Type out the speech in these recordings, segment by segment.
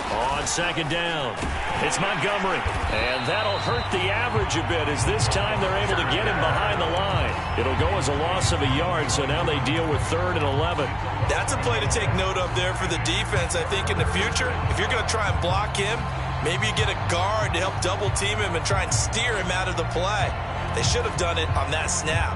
On second down, it's Montgomery. And that'll hurt the average a bit as this time they're able to get him behind the line. It'll go as a loss of a yard, so now they deal with 3rd and 11. That's a play to take note of there for the defense, I think, in the future. If you're going to try and block him, maybe you get a guard to help double-team him and try and steer him out of the play. They should have done it on that snap.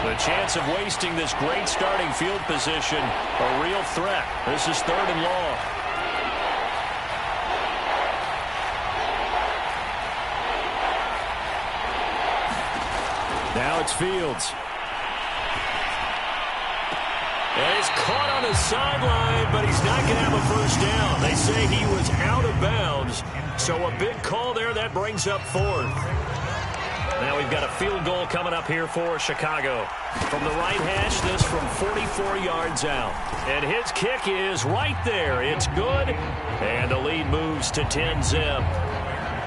The chance of wasting this great starting field position, a real threat. This is 3rd and long. Now it's Fields. And he's caught on the sideline, but he's not going to have a first down. They say he was out of bounds. So a big call there. That brings up 4th. Now we've got a field goal coming up here for Chicago. From the right hash, this from 44 yards out. And his kick is right there. It's good. And the lead moves to 10-zip.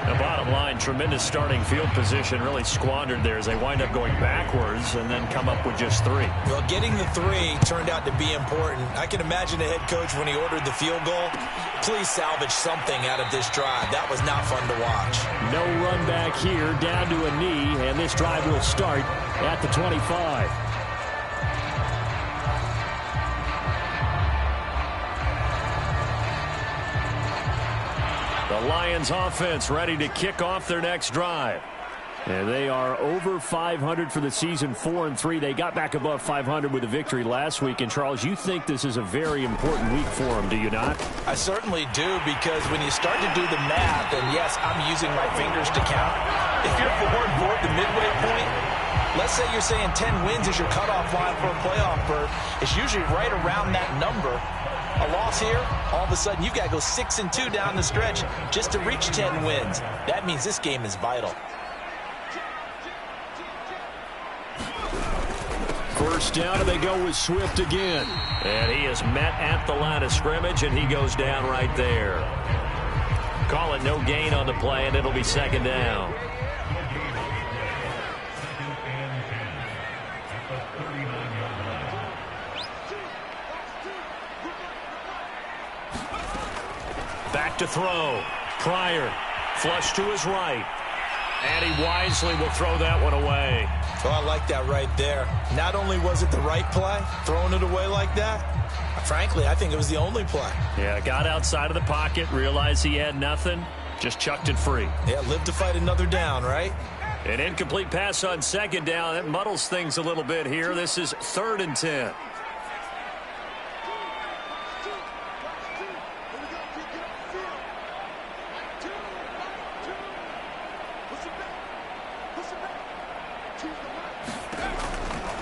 The bottom line, tremendous starting field position, really squandered there as they wind up going backwards and then come up with just 3. Well, getting the 3 turned out to be important. I can imagine the head coach when he ordered the field goal. Please salvage something out of this drive. That was not fun to watch. No run back here, down to a knee, and this drive will start at the 25. The Lions offense ready to kick off their next drive. And they are over 500 for the season, 4-3. They got back above 500 with a victory last week. And, Charles, you think this is a very important week for them, do you not? I certainly do, because when you start to do the math, and yes, I'm using my fingers to count. If you're bored the midway point, let's say you're saying 10 wins is your cutoff line for a playoff berth. It's usually right around that number. A loss here, all of a sudden you've got to go 6-2 down the stretch just to reach 10 wins. That means this game is vital. First down, and they go with Swift again. And he is met at the line of scrimmage, and he goes down right there. Call it no gain on the play, and it'll be 2nd down. Back to throw. Pryor, flush to his right. And he wisely will throw that one away. Oh, I like that right there. Not only was it the right play, throwing it away like that, frankly, I think it was the only play. Yeah, got outside of the pocket, realized he had nothing, just chucked it free. Yeah, live to fight another down, right? An incomplete pass on 2nd down. That muddles things a little bit here. This is 3rd and 10.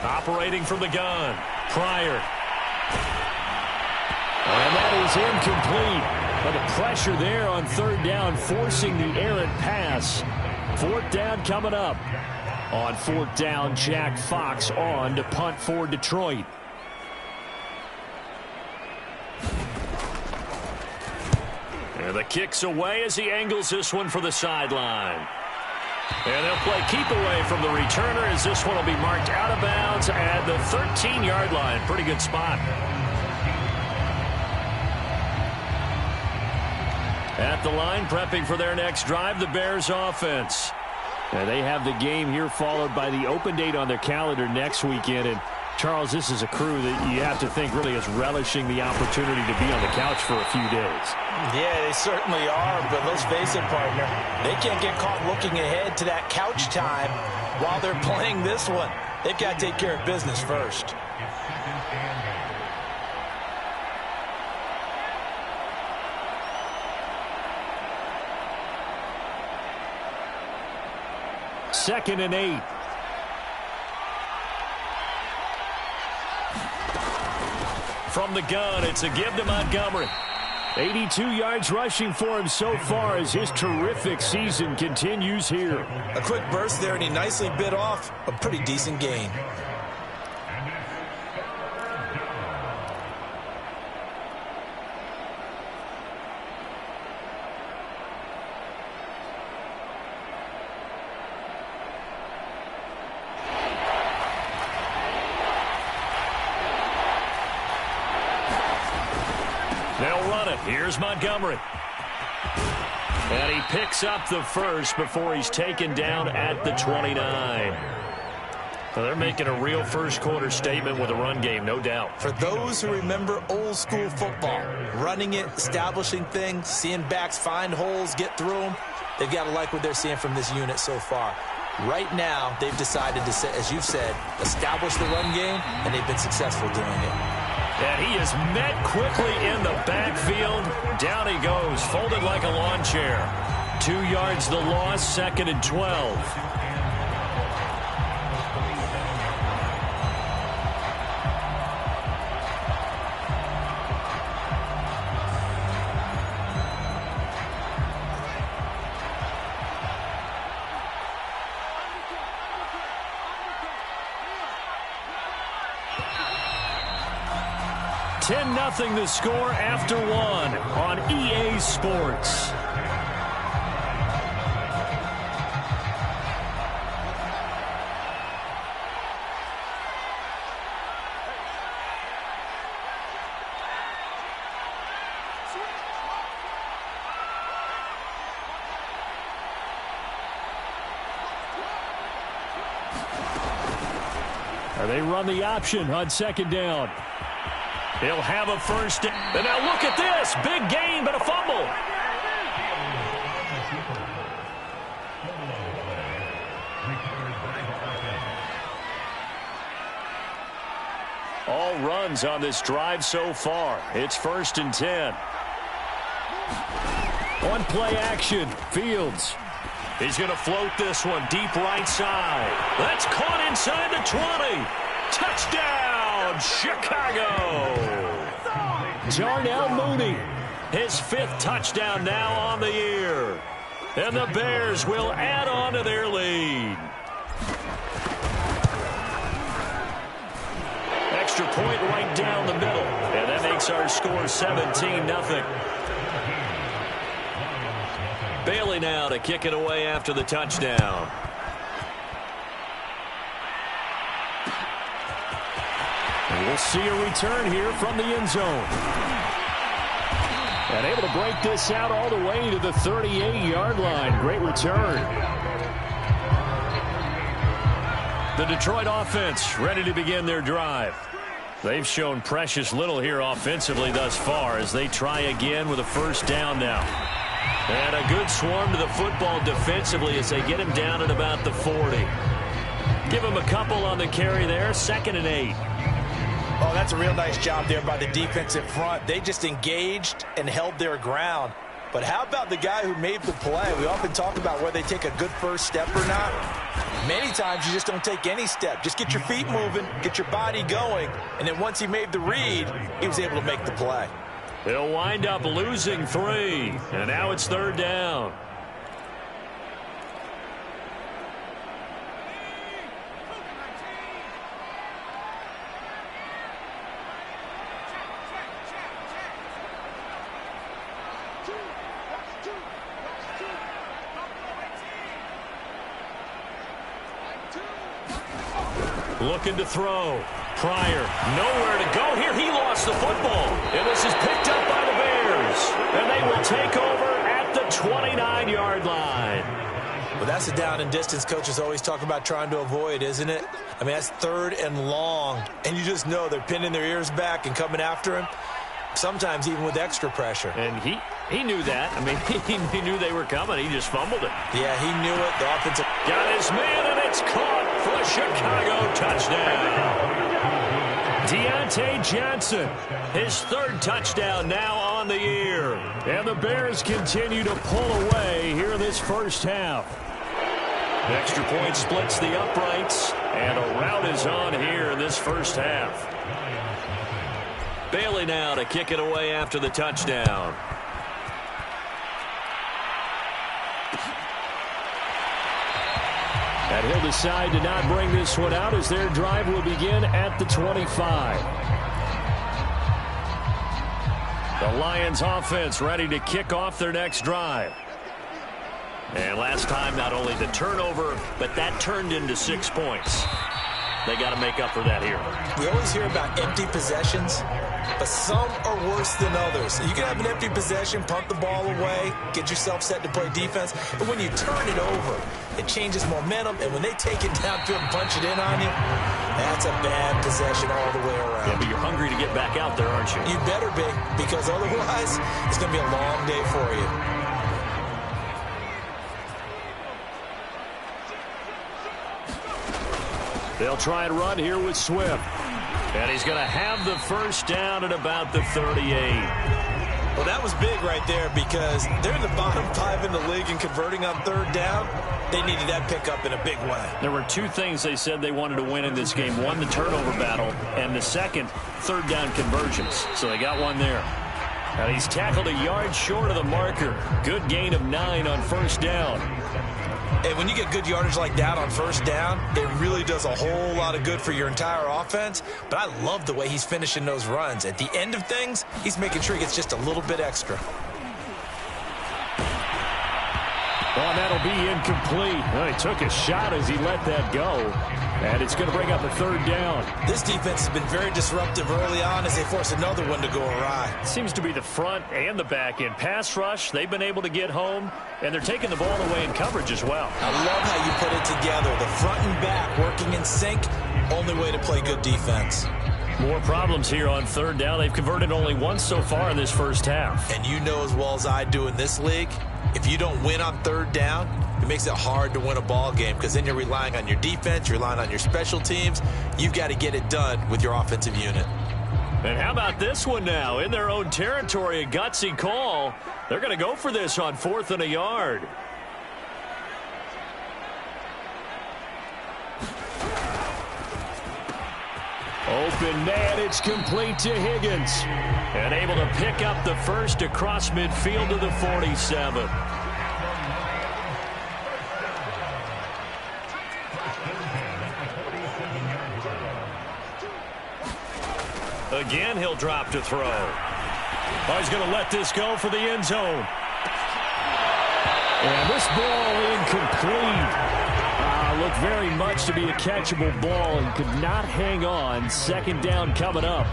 Operating from the gun, Pryor. And that is incomplete. But the pressure there on 3rd down, forcing the errant pass. 4th down coming up. On 4th down, Jack Fox on to punt for Detroit. And the kick's away as he angles this one for the sideline. And they'll play keep away from the returner as this one will be marked out of bounds at the 13-yard line. Pretty good spot. At the line, prepping for their next drive, the Bears offense. And they have the game here followed by the open date on their calendar next weekend. And, Charles, this is a crew that you have to think really is relishing the opportunity to be on the couch for a few days. Yeah, they certainly are, but let's face it, partner. They can't get caught looking ahead to that couch time while they're playing this one. They've got to take care of business first. Second and 8. From the gun, it's a give to Montgomery. 82 yards rushing for him so far as his terrific season continues here. A quick burst there, and he nicely bit off a pretty decent gain. They'll run it. Here's Montgomery. And he picks up the first before he's taken down at the 29. Well, they're making a real first-quarter statement with a run game, no doubt. For those who remember old-school football, running it, establishing things, seeing backs find holes, get through them, they've got to like what they're seeing from this unit so far. Right now, they've decided to, as you've said, establish the run game, and they've been successful doing it. And he is met quickly in the backfield. Down he goes, folded like a lawn chair. 2 yards the loss, 2nd and 12. Nothing the score after 1 on EA Sports. They run the option on 2nd down. He'll have a first. And now look at this. Big gain, but a fumble. All runs on this drive so far. It's 1st and 10. On play action, Fields. He's going to float this one deep right side. That's caught inside the 20. Touchdown, Chicago. Darnell Mooney, his 5th touchdown now on the year. And the Bears will add on to their lead. Extra point right down the middle. And that makes our score 17-0. Bailey now to kick it away after the touchdown. And we'll see a return here from the end zone. And able to break this out all the way to the 38-yard line. Great return. The Detroit offense ready to begin their drive. They've shown precious little here offensively thus far as they try again with a first down now. And a good swarm to the football defensively as they get him down at about the 40. Give him a couple on the carry there. 2nd and 8. Oh, that's a real nice job there by the defensive front. They just engaged and held their ground. But how about the guy who made the play? We often talk about whether they take a good first step or not. Many times you just don't take any step. Just get your feet moving, get your body going, and then once he made the read, he was able to make the play. They'll wind up losing 3, and now it's 3rd down. Looking to throw. Pryor, nowhere to go here. He lost the football. And this is picked up by the Bears. And they will take over at the 29-yard line. Well, that's the down and distance coaches always talk about trying to avoid, isn't it? I mean, that's 3rd and long. And you just know they're pinning their ears back and coming after him. Sometimes even with extra pressure. And he knew that. I mean, he knew they were coming. He just fumbled it. Yeah, he knew it. The offensive got his man, and it's caught for a Chicago touchdown. Deontay Johnson, his 3rd touchdown now on the year. And the Bears continue to pull away here in this first half. The extra point splits the uprights, and a rout is on here in this first half. Bailey now to kick it away after the touchdown. And he'll decide to not bring this one out as their drive will begin at the 25. The Lions offense ready to kick off their next drive. And last time, not only the turnover, but that turned into 6 points. They got to make up for that here. We always hear about empty possessions. but some are worse than others. You can have an empty possession, punt the ball away, get yourself set to play defense, but when you turn it over, it changes momentum, and when they take it downfield and punch it in on you, that's a bad possession all the way around. Yeah, but you're hungry to get back out there, aren't you? You better be, because otherwise, it's going to be a long day for you. They'll try and run here with Swift. And he's going to have the first down at about the 38. Well, that was big right there because they're in the bottom 5 in the league in converting on third down. They needed that pickup in a big way. There were two things they said they wanted to win in this game. One, the turnover battle, and the second, third down conversions. So they got one there. And he's tackled a yard short of the marker. Good gain of 9 on first down. And when you get good yardage like that on first down, it really does a whole lot of good for your entire offense. But I love the way he's finishing those runs. At the end of things, he's making sure he gets just a little bit extra. Well, that'll be incomplete. Well, he took a shot as he let that go. And it's going to bring up a third down. This defense has been very disruptive early on as they force another one to go awry. Seems to be the front and the back end. Pass rush, they've been able to get home, and they're taking the ball away in coverage as well. I love how you put it together. The front and back working in sync, only way to play good defense. More problems here on third down. They've converted only once so far in this first half. And you know as well as I do in this league, if you don't win on third down, it makes it hard to win a ball game because then you're relying on your defense, you're relying on your special teams. You've got to get it done with your offensive unit. And how about this one now? In their own territory, a gutsy call. They're going to go for this on 4th and a yard. Open man, it's complete to Higgins. And able to pick up the first across midfield to the 47. Again, he'll drop to throw. Oh, he's going to let this go for the end zone. And this ball incomplete. Looked very much to be a catchable ball and could not hang on. Second down coming up.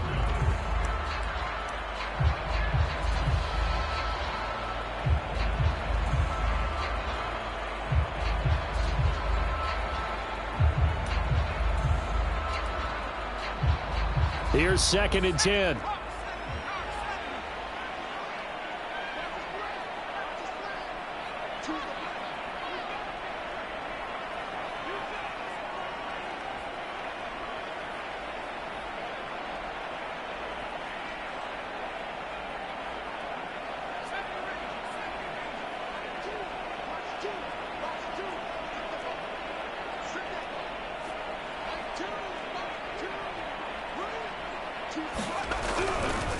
Here's 2nd and 10.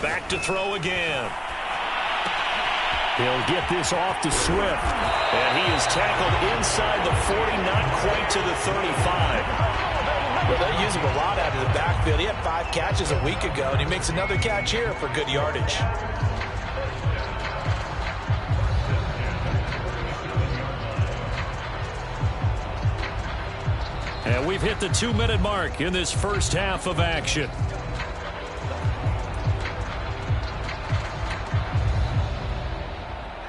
Back to throw again. He'll get this off to Swift. And he is tackled inside the 40, not quite to the 35. Well, they use him a lot out of the backfield. He had 5 catches a week ago, and he makes another catch here for good yardage. And we've hit the 2-minute mark in this first half of action.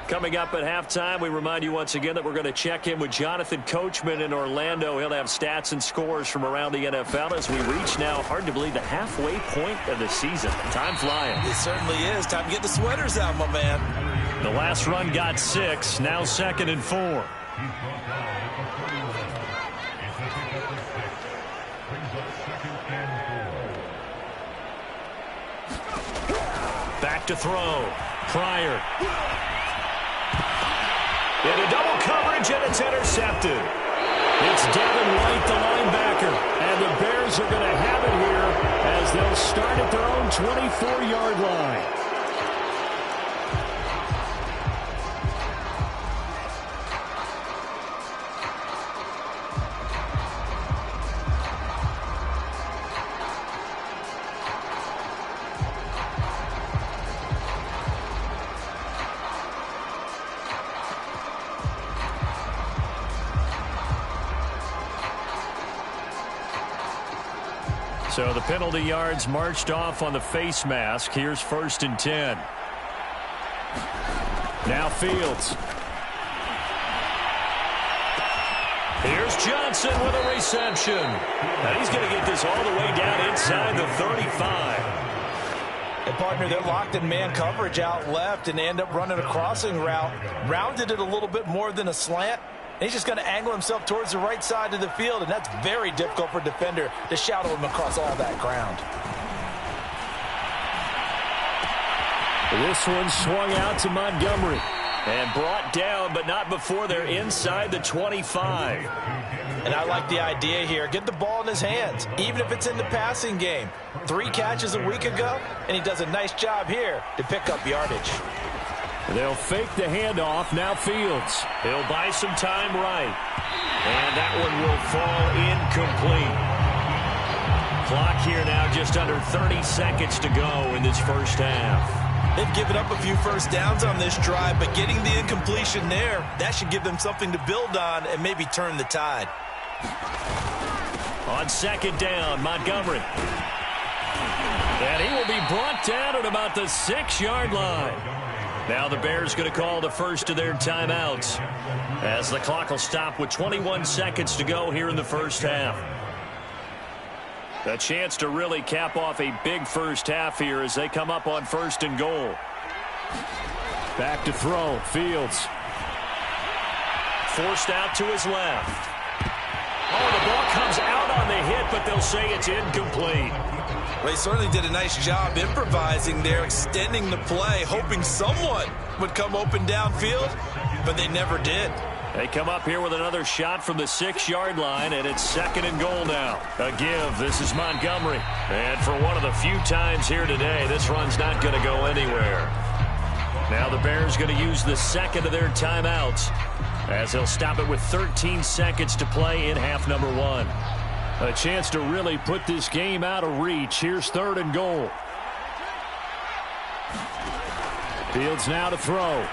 Coming up at halftime, we remind you once again that we're going to check in with Jonathan Coachman in Orlando. He'll have stats and scores from around the NFL as we reach now, hard to believe, the halfway point of the season. Time flying. It certainly is. Time to get the sweaters out, my man. The last run got 6, now 2nd and 4. Back to throw. Pryor. Into double coverage, and it's intercepted. It's Devin White, the linebacker. And the Bears are going to have it here as they'll start at their own 24-yard line. So the penalty yards marched off on the face mask. Here's 1st and 10. Now Fields. Here's Johnson with a reception. And he's going to get this all the way down inside the 35. And partner, they're locked in man coverage out left, and they end up running a crossing route. Rounded it a little bit more than a slant. And he's just going to angle himself towards the right side of the field, and that's very difficult for a defender to shadow him across all that ground. This one swung out to Montgomery and brought down, but not before they're inside the 25. And I like the idea here. Get the ball in his hands, even if it's in the passing game. 3 catches a week ago, and he does a nice job here to pick up yardage. They'll fake the handoff. Now Fields. He'll buy some time right. And that one will fall incomplete. Clock here now just under 30 seconds to go in this first half. They've given up a few first downs on this drive, but getting the incompletion there, that should give them something to build on and maybe turn the tide. On 2nd down, Montgomery. And he will be brought down at about the 6-yard line. Now the Bears going to call the first of their timeouts as the clock will stop with 21 seconds to go here in the first half. A chance to really cap off a big first half here as they come up on 1st and goal. Back to throw. Fields. Forced out to his left. Oh, the ball comes out on the hit, but they'll say it's incomplete. Well, he certainly did a nice job improvising there, extending the play, hoping someone would come open downfield, but they never did. They come up here with another shot from the 6-yard line, and it's 2nd and goal now. A give. This is Montgomery. And for one of the few times here today, this run's not going to go anywhere. Now the Bears going to use the 2nd of their timeouts as they'll stop it with 13 seconds to play in half number 1. A chance to really put this game out of reach. Here's 3rd and goal. Fields now to throw.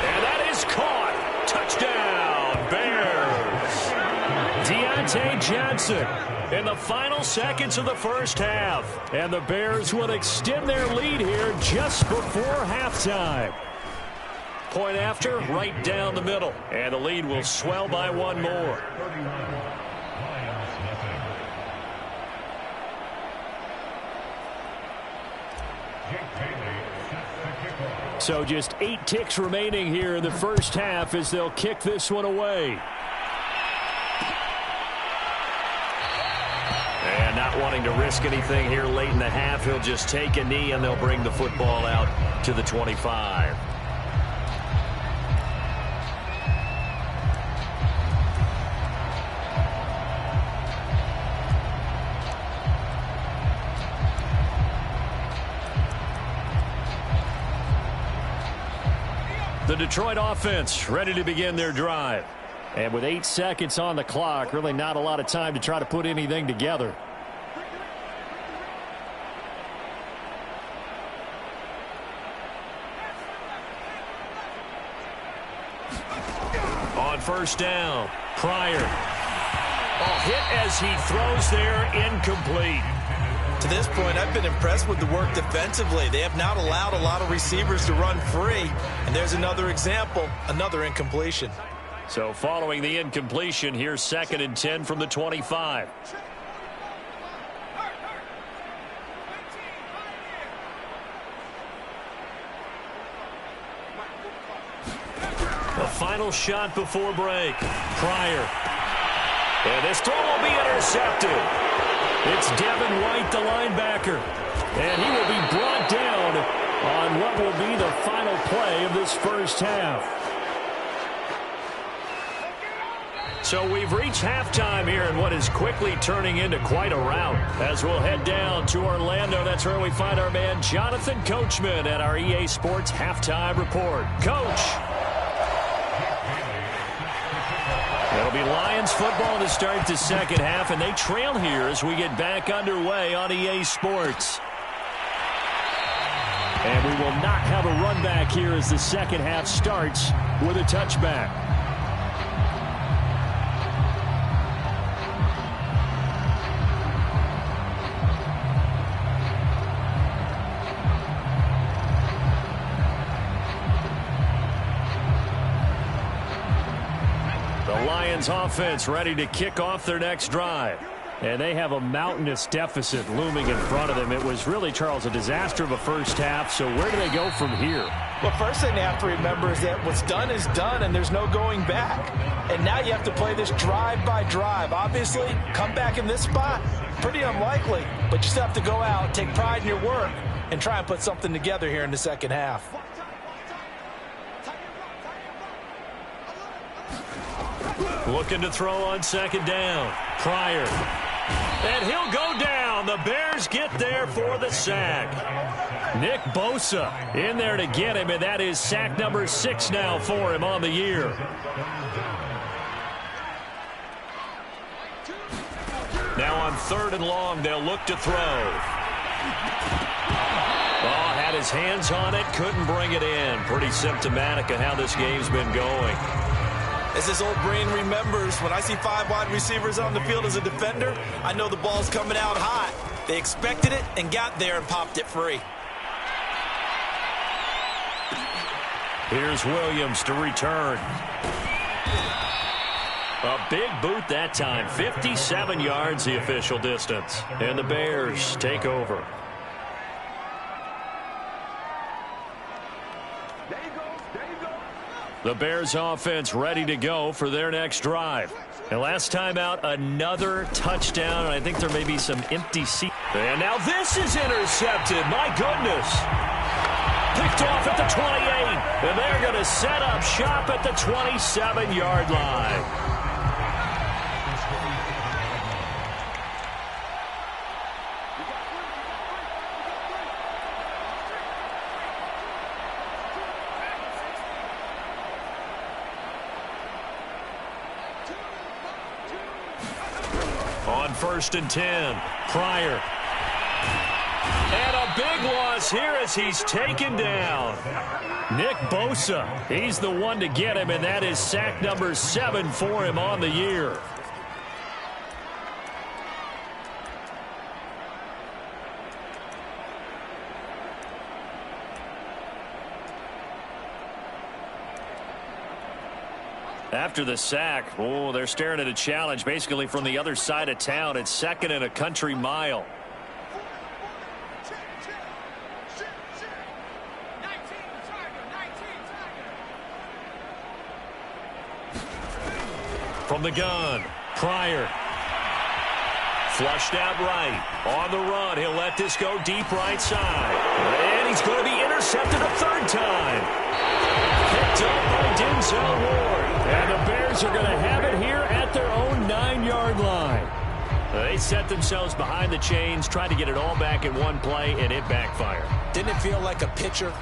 And that is caught. Touchdown, Bears. Deontay Johnson in the final seconds of the first half. And the Bears will extend their lead here just before halftime. Point after, right down the middle. And the lead will swell by 1 more. So just 8 ticks remaining here in the first half as they'll kick this one away. And not wanting to risk anything here late in the half, he'll just take a knee and they'll bring the football out to the 25. The Detroit offense ready to begin their drive. And with 8 seconds on the clock, really not a lot of time to try to put anything together. On 1st down, Pryor. A hit as he throws there, incomplete. To this point, I've been impressed with the work defensively. They have not allowed a lot of receivers to run free. And there's another example, another incompletion. So following the incompletion, here's 2nd and 10 from the 25. The final shot before break. Pryor. And this throw will be intercepted. It's Devin White, the linebacker. And he will be brought down on what will be the final play of this first half. So we've reached halftime here in what is quickly turning into quite a rout. As we'll head down to Orlando, that's where we find our man Jonathan Coachman at our EA Sports Halftime Report. Coach. It'll be Lions football to start the second half, and they trail here as we get back underway on EA Sports. And we will not have a run back here as the second half starts with a touchback. Lions offense ready to kick off their next drive. And they have a mountainous deficit looming in front of them. It was really, Charles, a disaster of a first half. So where do they go from here? Well, first thing they have to remember is that what's done is done, and there's no going back. And now you have to play this drive by drive. Obviously, come back in this spot, pretty unlikely. But you still have to go out, take pride in your work, and try and put something together here in the second half. Looking to throw on second down. Pryor. And he'll go down. The Bears get there for the sack. Nick Bosa in there to get him, and that is sack number 6 now for him on the year. Now on 3rd and long, they'll look to throw. Oh, had his hands on it, couldn't bring it in. Pretty symptomatic of how this game's been going. As this old brain remembers, when I see 5 wide receivers on the field as a defender, I know the ball's coming out hot. They expected it and got there and popped it free. Here's Williams to return. A big boot that time. 57 yards the official distance. And the Bears take over. The Bears offense ready to go for their next drive. And last time out, another touchdown, and I think there may be some empty seats. And now this is intercepted. My goodness. Picked off at the 28. And they're going to set up shop at the 27-yard line. On 1st and 10, Pryor. And a big loss here as he's taken down. Nick Bosa, he's the one to get him, and that is sack number 7 for him on the year. After the sack, oh, they're staring at a challenge basically from the other side of town. It's 2nd and a country mile. From the gun, Pryor. Flushed out right. On the run, he'll let this go deep right side. And he's going to be intercepted a 3rd time. Picked up by Denzel Ward. And the Bears are going to have it here at their own 9-yard line. They set themselves behind the chains, tried to get it all back in one play, and it backfired. Didn't it feel like a pitcher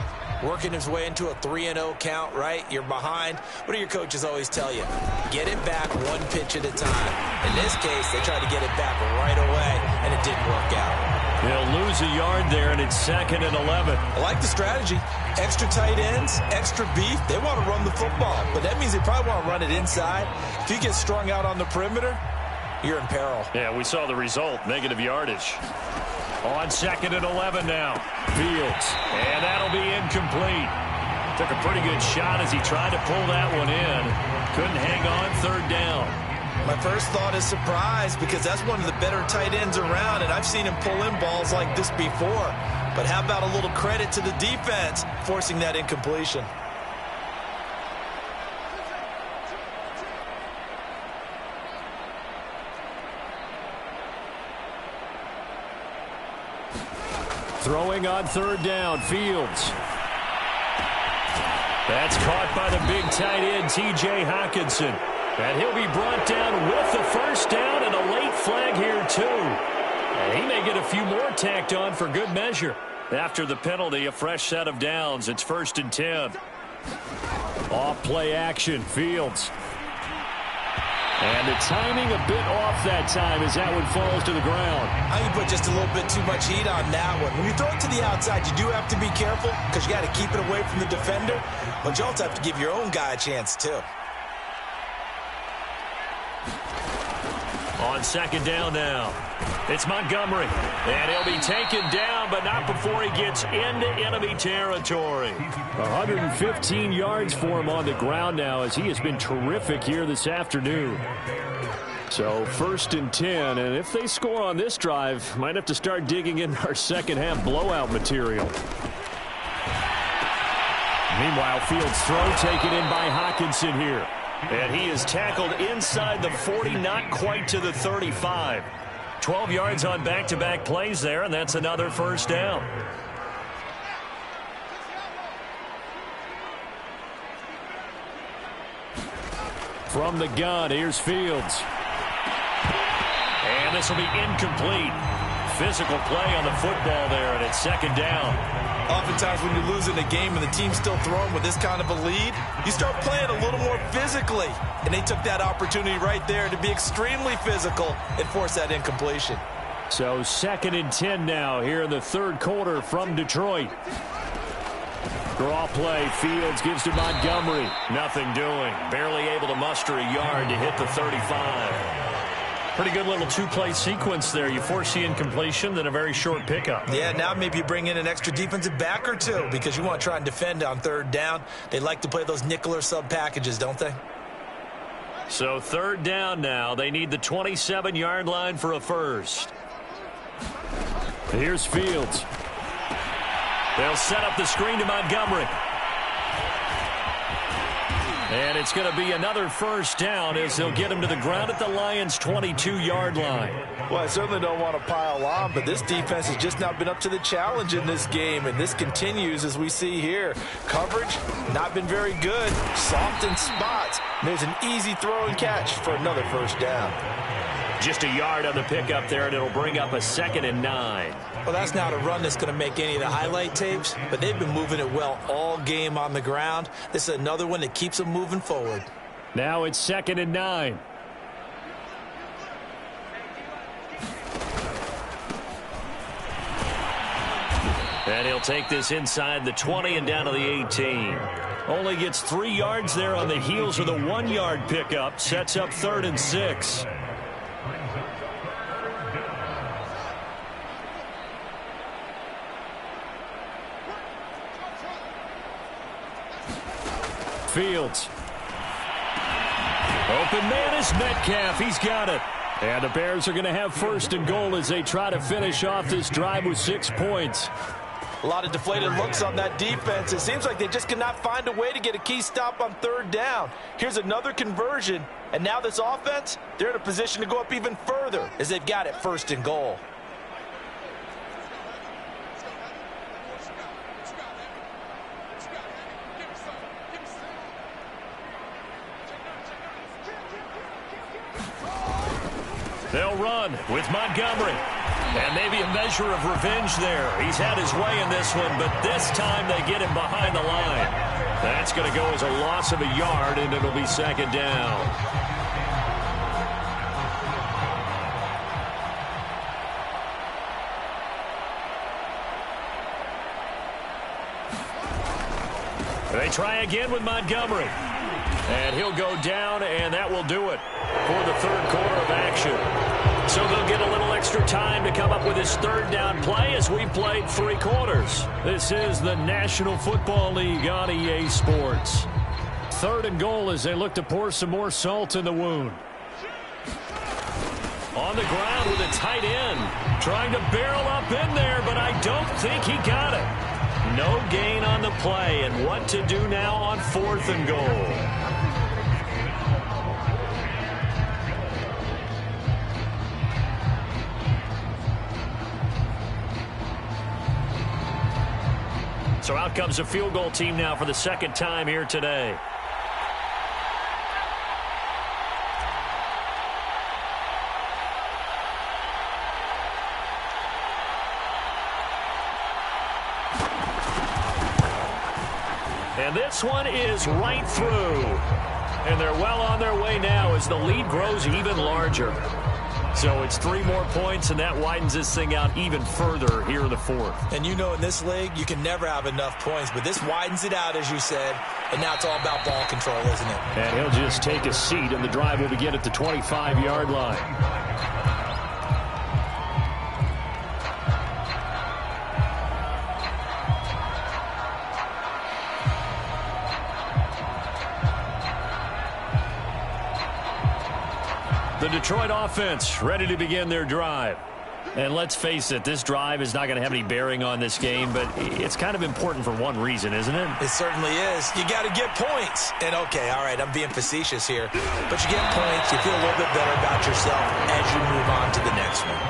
working his way into a 3-0 count, right? You're behind. What do your coaches always tell you? Get it back one pitch at a time. In this case, they tried to get it back right away, and it didn't work out. They'll lose a yard there, and it's 2nd and 11. I like the strategy. Extra tight ends, extra beef. They want to run the football, but that means they probably want to run it inside. If you get strung out on the perimeter, you're in peril. Yeah, we saw the result, negative yardage. On 2nd and 11 now, Fields, and that'll be incomplete. Took a pretty good shot as he tried to pull that one in. Couldn't hang on, 3rd down. My first thought is surprise because that's one of the better tight ends around, and I've seen him pull in balls like this before. But how about a little credit to the defense forcing that incompletion? Throwing on 3rd down, Fields. That's caught by the big tight end, T.J. Hockenson. And he'll be brought down with the 1st down and a late flag here, too. And he may get a few more tacked on for good measure. After the penalty, a fresh set of downs. It's 1st and 10. Off play action, Fields. And the timing a bit off that time as that one falls to the ground. I think you put just a little bit too much heat on that one. When you throw it to the outside, you do have to be careful because you got to keep it away from the defender. But you also have to give your own guy a chance, too. On second down now. It's Montgomery. And he'll be taken down, but not before he gets into enemy territory. 115 yards for him on the ground now, as he has been terrific here this afternoon. So 1st and 10, and if they score on this drive, might have to start digging in our second half blowout material. Meanwhile, Fields' throw taken in by Hockenson here. And he is tackled inside the 40, not quite to the 35. 12 yards on back-to-back plays there, and that's another first down. From the gun, here's Fields. And this will be incomplete. Physical play on the football there, and it's second down. Oftentimes when you're losing a game and the team's still throwing with this kind of a lead, you start playing a little more physically. And they took that opportunity right there to be extremely physical and force that incompletion. So 2nd and 10 now here in the third quarter from Detroit. Draw play. Fields gives to Montgomery. Nothing doing. Barely able to muster a yard to hit the 35. Pretty good little two-play sequence there. You force the incompletion, then a very short pickup. Yeah, now maybe you bring in an extra defensive back or two because you want to try and defend on third down. They like to play those nickel or sub packages, don't they? So 3rd down now. They need the 27-yard line for a first. Here's Fields. They'll set up the screen to Montgomery. And it's going to be another first down as they'll get him to the ground at the Lions' 22-yard line. Well, I certainly don't want to pile on, but this defense has just not been up to the challenge in this game, and this continues as we see here. Coverage, not been very good. Soft in spots. There's an easy throw and catch for another first down. Just a yard on the pickup there, and it'll bring up a 2nd and 9. Well, that's not a run that's going to make any of the highlight tapes, but they've been moving it well all game on the ground. This is another one that keeps them moving forward. Now it's 2nd and 9. And he'll take this inside the 20 and down to the 18. Only gets 3 yards there on the heels of the 1-yard pickup. Sets up 3rd and 6. Fields. Open man is Metcalf. He's got it. And the Bears are going to have 1st and goal as they try to finish off this drive with 6 points. A lot of deflated looks on that defense. It seems like they just cannot find a way to get a key stop on 3rd down. Here's another conversion, and now this offense, they're in a position to go up even further as they've got it 1st and goal. They'll run with Montgomery. And maybe a measure of revenge there. He's had his way in this one, but this time they get him behind the line. That's going to go as a loss of a yard, and it'll be 2nd down. They try again with Montgomery. And he'll go down, and that will do it for the 3rd quarter of action. So they'll get a little extra time to come up with his 3rd down play as we played 3 quarters. This is the National Football League on EA Sports. 3rd and goal as they look to pour some more salt in the wound. On the ground with a tight end. Trying to barrel up in there, but I don't think he got it. No gain on the play, and what to do now on 4th and goal. So out comes a field goal team now for the 2nd time here today. And this one is right through. And they're well on their way now as the lead grows even larger. So it's 3 more points, and that widens this thing out even further here in the 4th. And you know in this league, you can never have enough points, but this widens it out, as you said, and now it's all about ball control, isn't it? And he'll just take a seat, and the drive will begin at the 25-yard line. The Detroit offense ready to begin their drive. And let's face it, this drive is not going to have any bearing on this game, but it's kind of important for one reason, isn't it? It certainly is. You got to get points. And, okay, all right, I'm being facetious here, but you get points, you feel a little bit better about yourself as you move on to the next one.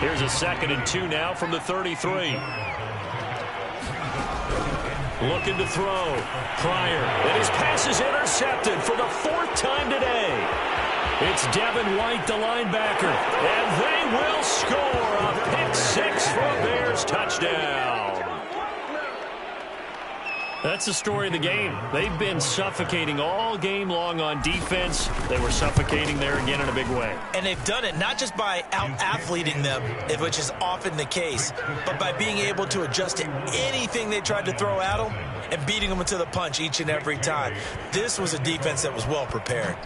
Here's a 2nd and 2 now from the 33. Looking to throw. Pryor. And his pass is intercepted for the 4th time today. It's Devin White, the linebacker. And they will score a pick 6 for a Bears touchdown. That's the story of the game. They've been suffocating all game long on defense. They were suffocating there again in a big way. And they've done it not just by out-athleting them, which is often the case, but by being able to adjust to anything they tried to throw at them and beating them into the punch each and every time. This was a defense that was well prepared.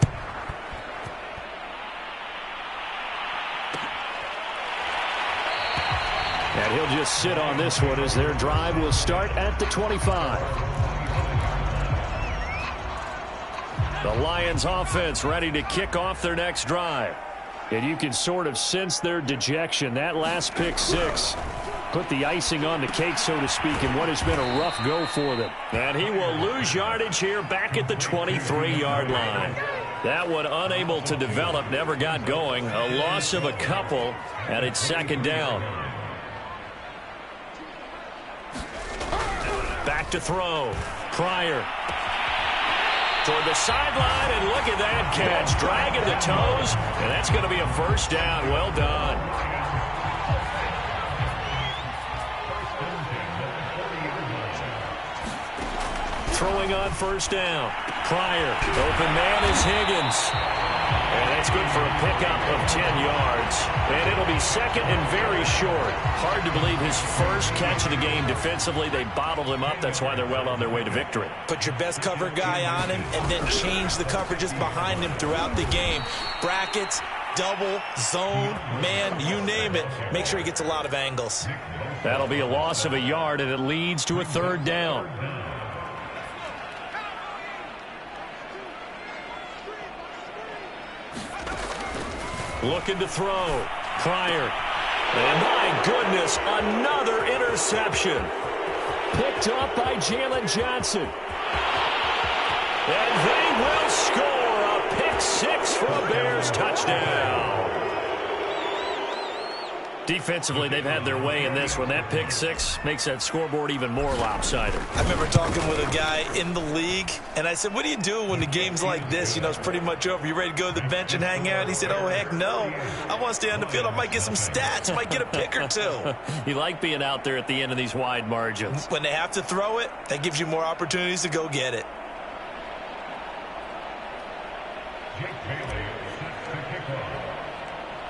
And he'll just sit on this one as their drive will start at the 25. The Lions offense ready to kick off their next drive. And you can sort of sense their dejection. That last pick 6 put the icing on the cake, so to speak, in what has been a rough go for them. And he will lose yardage here back at the 23-yard line. That one unable to develop, never got going. A loss of a couple, and it's 2nd down. Back to throw. Pryor. Toward the sideline, and look at that catch. Dragging the toes, and that's going to be a 1st down. Well done. Throwing on 1st down. Pryor. Open man is Higgins. And that's good for a pickup of 10 yards. And it'll be 2nd and very short. Hard to believe his first catch of the game defensively. They bottled him up. That's why they're well on their way to victory. Put your best cover guy on him and then change the coverages behind him throughout the game. Brackets, double, zone, man, you name it. Make sure he gets a lot of angles. That'll be a loss of a yard, and it leads to a 3rd down. Looking to throw. Pryor. And my goodness, another interception. Picked up by Jalen Johnson. And they will score a pick 6 for a Bears touchdown. Defensively, they've had their way in this one. That pick 6 makes that scoreboard even more lopsided. I remember talking with a guy in the league, and I said, what do you do when the game's like this? You know, it's pretty much over. You ready to go to the bench and hang out? He said, oh, heck no. I want to stay on the field. I might get some stats. I might get a pick or 2. You like being out there at the end of these wide margins. When they have to throw it, that gives you more opportunities to go get it.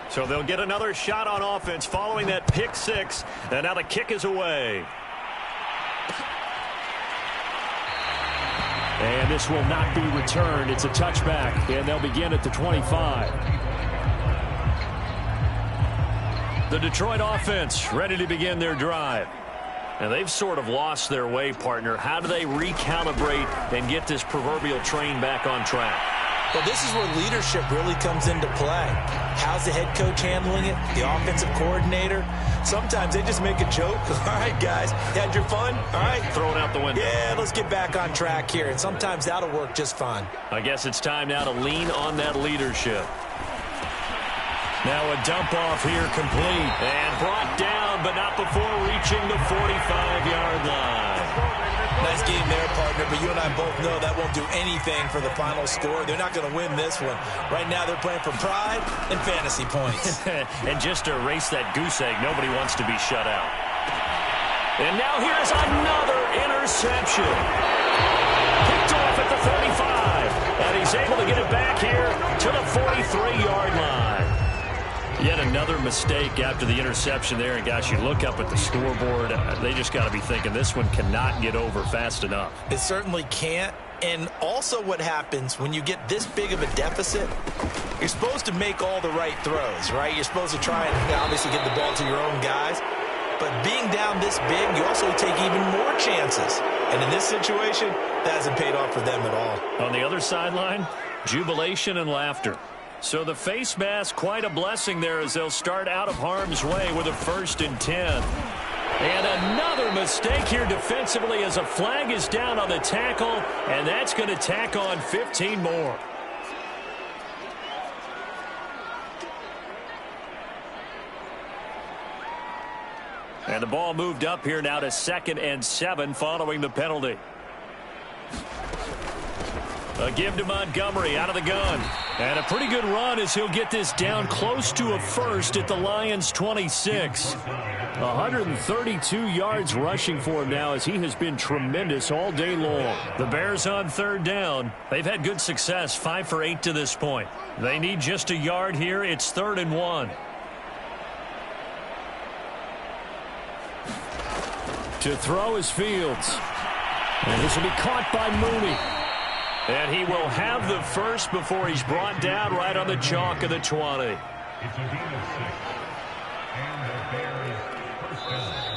So they'll get another shot on offense following that pick 6. And now the kick is away. And this will not be returned. It's a touchback, and they'll begin at the 25. The Detroit offense ready to begin their drive. And they've sort of lost their way, partner. How do they recalibrate and get this proverbial train back on track? Well, this is where leadership really comes into play. How's the head coach handling it? The offensive coordinator? Sometimes they just make a joke. All right, guys, you had your fun? All right. Throw it out the window. Yeah, let's get back on track here. And sometimes that'll work just fine. I guess it's time now to lean on that leadership. Now a dump off here complete. And brought down, but not before reaching the 45-yard line. Nice game there, partner, but you and I both know that won't do anything for the final score. They're not going to win this one. Right now they're playing for pride and fantasy points. And just to erase that goose egg, nobody wants to be shut out. And now here's another interception. Picked off at the 35. And he's able to get it back here to the 43-yard line. Yet another mistake after the interception there. And, gosh, you look up at the scoreboard, they just got to be thinking this one cannot get over fast enough. It certainly can't. And also what happens when you get this big of a deficit, you're supposed to make all the right throws, right? You're supposed to try and obviously get the ball to your own guys. But being down this big, you also take even more chances. And in this situation, that hasn't paid off for them at all. On the other sideline, jubilation and laughter. So the face mask, quite a blessing there as they'll start out of harm's way with a 1st and 10. And another mistake here defensively as a flag is down on the tackle, and that's going to tack on 15 more. And the ball moved up here now to 2nd and 7 following the penalty. A give to Montgomery out of the gun. And a pretty good run as he'll get this down close to a first at the Lions' 26. 132 yards rushing for him now as he has been tremendous all day long. The Bears on 3rd down. They've had good success, 5 for 8 to this point. They need just a yard here. It's 3rd and 1. To throw is Fields. And this will be caught by Mooney. And he will have the first before he's brought down right on the chalk of the 20.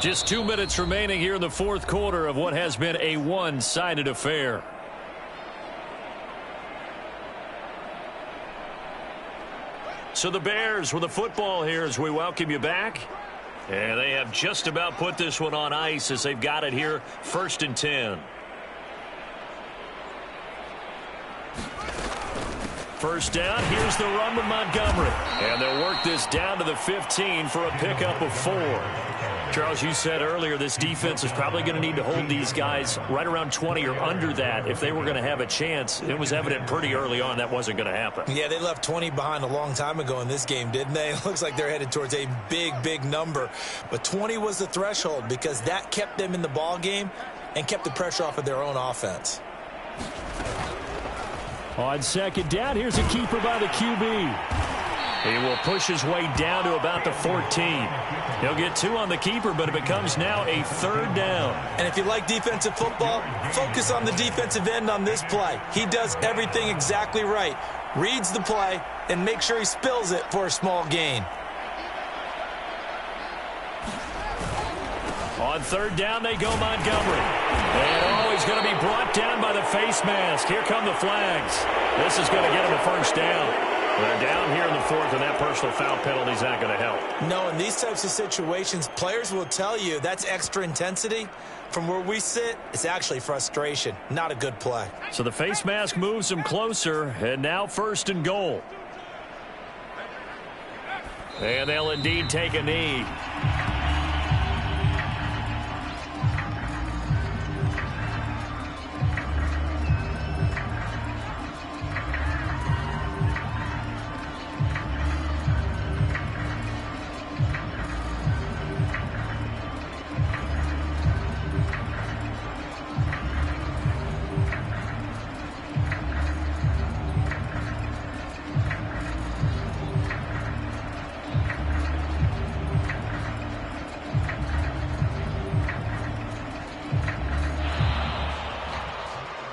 Just 2 minutes remaining here in the 4th quarter of what has been a one-sided affair. So the Bears with the football here as we welcome you back. And they have just about put this one on ice as they've got it here, 1st and 10. First down, here's the run with Montgomery. And they'll work this down to the 15 for a pickup of 4. Charles, you said earlier this defense is probably going to need to hold these guys right around 20 or under that if they were going to have a chance. It was evident pretty early on that wasn't going to happen. Yeah, they left 20 behind a long time ago in this game, didn't they? It looks like they're headed towards a big, big number. But 20 was the threshold because that kept them in the ball game and kept the pressure off of their own offense. On 2nd down, here's a keeper by the QB. He will push his way down to about the 14. He'll get 2 on the keeper, but it becomes now a 3rd down. And if you like defensive football, focus on the defensive end on this play. He does everything exactly right. Reads the play and make sure he spills it for a small gain. On 3rd down, they go Montgomery. And he's going to be brought down by the face mask. Here come the flags. This is going to get him a 1st down. They're down here in the 4th, and that personal foul penalty is not going to help. No, in these types of situations, players will tell you that's extra intensity. From where we sit, it's actually frustration. Not a good play. So the face mask moves him closer, and now 1st and goal. And they'll indeed take a knee.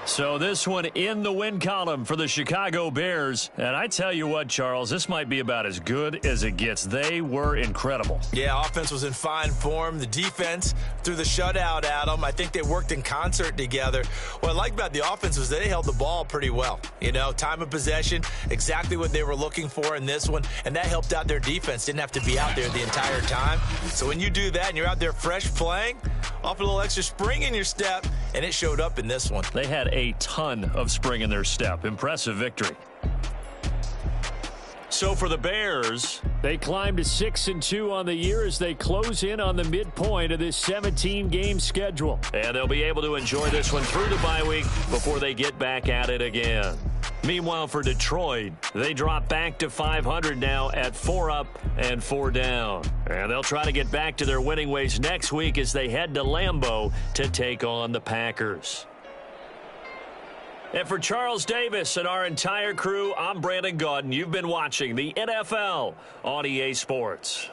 So this one in the win column for the Chicago Bears. And I tell you what, Charles, this might be about as good as it gets. They were incredible. Yeah, offense was in fine form. The defense threw the shutout at them. I think they worked in concert together. What I like about the offense was they held the ball pretty well. You know, time of possession, exactly what they were looking for in this one. And that helped out their defense. Didn't have to be out there the entire time. So when you do that and you're out there fresh playing, off a little extra spring in your step, and it showed up in this one. They had a ton of spring in their step. Impressive victory. So for the Bears, they climb to 6-2 on the year as they close in on the midpoint of this 17-game schedule. And they'll be able to enjoy this one through the bye week before they get back at it again. Meanwhile, for Detroit, they drop back to 500 now at 4 up and 4 down. And they'll try to get back to their winning ways next week as they head to Lambeau to take on the Packers. And for Charles Davis and our entire crew, I'm Brandon Gaudin. You've been watching the NFL on EA Sports.